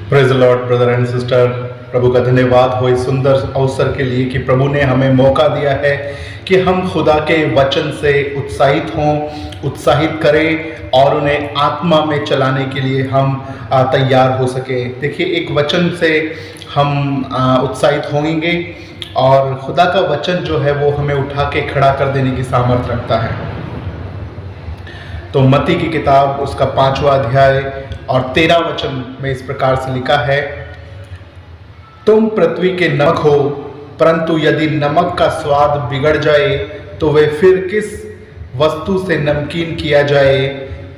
Praise the Lord brother and sister. प्रभु का धन्यवाद हो इस सुंदर अवसर के लिए कि प्रभु ने हमें मौका दिया है कि हम खुदा के वचन से उत्साहित हों, उत्साहित करें और उन्हें आत्मा में चलाने के लिए हम तैयार हो सकें। देखिए, एक वचन से हम उत्साहित होंगे और खुदा का वचन जो है वो हमें उठा के खड़ा कर देने की सामर्थ्य रखता है। तो मत्ती की किताब उसका 5वां अध्याय और 13 वचन में इस प्रकार से लिखा है, तुम पृथ्वी के नमक हो, परंतु यदि नमक का स्वाद बिगड़ जाए तो वह फिर किस वस्तु से नमकीन किया जाए,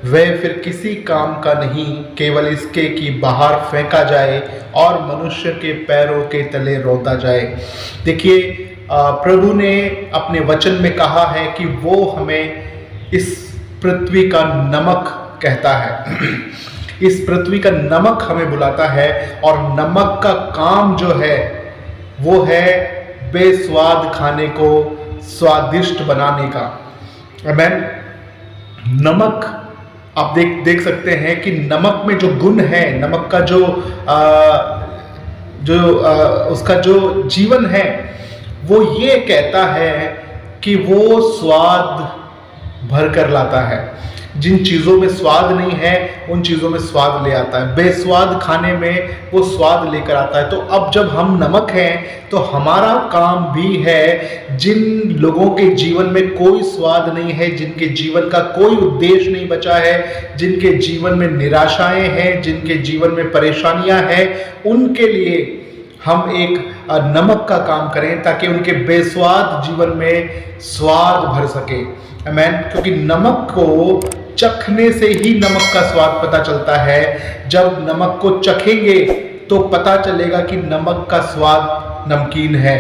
वह फिर किसी काम का नहीं, केवल इसके कि बाहर फेंका जाए और मनुष्य के पैरों के तले रोता जाए। देखिए, प्रभु ने अपने वचन में कहा है कि वो हमें इस पृथ्वी का नमक कहता है। इस पृथ्वी का नमक हमें बुलाता है और नमक का काम जो है वो है बेस्वाद खाने को स्वादिष्ट बनाने का। आमीन। नमक आप देख सकते हैं कि नमक में जो गुण है, नमक का उसका जो जीवन है वो ये कहता है कि वो स्वाद भर कर लाता है। जिन चीज़ों में स्वाद नहीं है उन चीज़ों में स्वाद ले आता है। बेस्वाद खाने में वो स्वाद लेकर आता है। तो अब जब हम नमक हैं तो हमारा काम भी है, जिन लोगों के जीवन में कोई स्वाद नहीं है, जिनके जीवन का कोई उद्देश्य नहीं बचा है, जिनके जीवन में निराशाएं हैं, जिनके जीवन में परेशानियां हैं, उनके लिए हम एक नमक का काम करें ताकि उनके बेस्वाद जीवन में स्वाद भर सके। आमीन। क्योंकि नमक को चखने से ही नमक का स्वाद पता चलता है। जब नमक को चखेंगे तो पता चलेगा कि नमक का स्वाद नमकीन है,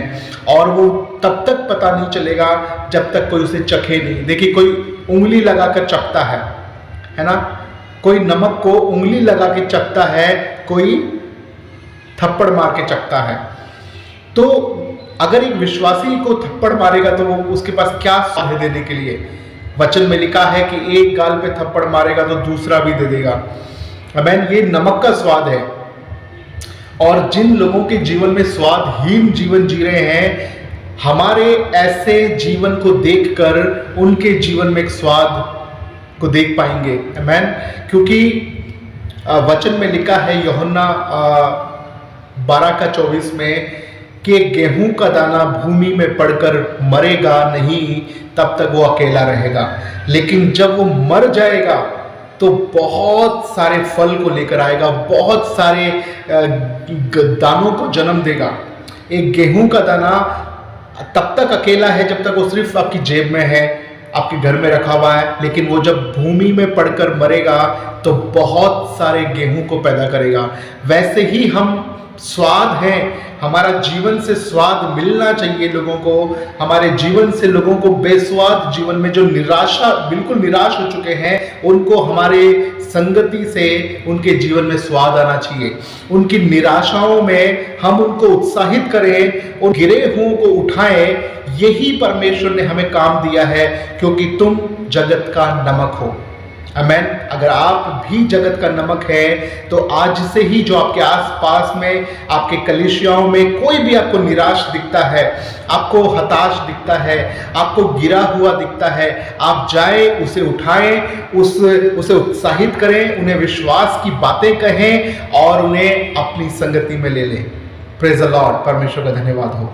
और वो तब तक पता नहीं चलेगा जब तक कोई उसे चखे नहीं। देखिए, कोई उंगली लगाकर चखता है ना, कोई नमक को उंगली लगा के चखता है, कोई थप्पड़ मार के चखता है। तो अगर एक विश्वासी को थप्पड़ मारेगा तो वो उसके पास क्या स्वाद है देने के लिए? वचन में लिखा है कि एक गाल पे थप्पड़ मारेगा तो दूसरा भी दे देगा। आमीन। ये नमक का स्वाद है। और जिन लोगों के जीवन में स्वादहीन जीवन जी रहे हैं, हमारे ऐसे जीवन को देखकर उनके जीवन में एक स्वाद को देख पाएंगे। आमीन। क्योंकि वचन में लिखा है यूहन्ना 12:24 में कि गेहूं का दाना भूमि में पड़कर मरेगा नहीं, तब तक वो अकेला रहेगा, लेकिन जब वो मर जाएगा तो बहुत सारे फल को लेकर आएगा, बहुत सारे दानों को जन्म देगा। एक गेहूं का दाना तब तक अकेला है जब तक वो सिर्फ आपकी जेब में है, आपके घर में रखा हुआ है, लेकिन वो जब भूमि में पड़कर मरेगा तो बहुत सारे गेहूं को पैदा करेगा। वैसे ही हम स्वाद हैं, हमारा जीवन से स्वाद मिलना चाहिए लोगों को। हमारे जीवन से लोगों को बेस्वाद जीवन में जो बिल्कुल निराश हो चुके हैं, उनको हमारे संगति से उनके जीवन में स्वाद आना चाहिए। उनकी निराशाओं में हम उनको उत्साहित करें और गिरे हुओं को उठाएं। यही परमेश्वर ने हमें काम दिया है, क्योंकि तुम जगत का नमक हो। आमीन। अगर आप भी जगत का नमक है तो आज से ही जो आपके आसपास में, आपके कलीसियाओं में कोई भी आपको निराश दिखता है, आपको हताश दिखता है, आपको गिरा हुआ दिखता है, आप जाएं, उसे उठाएं, उसे उत्साहित करें, उन्हें विश्वास की बातें कहें और उन्हें अपनी संगति में ले लें। Praise the Lord. परमेश्वर का धन्यवाद हो।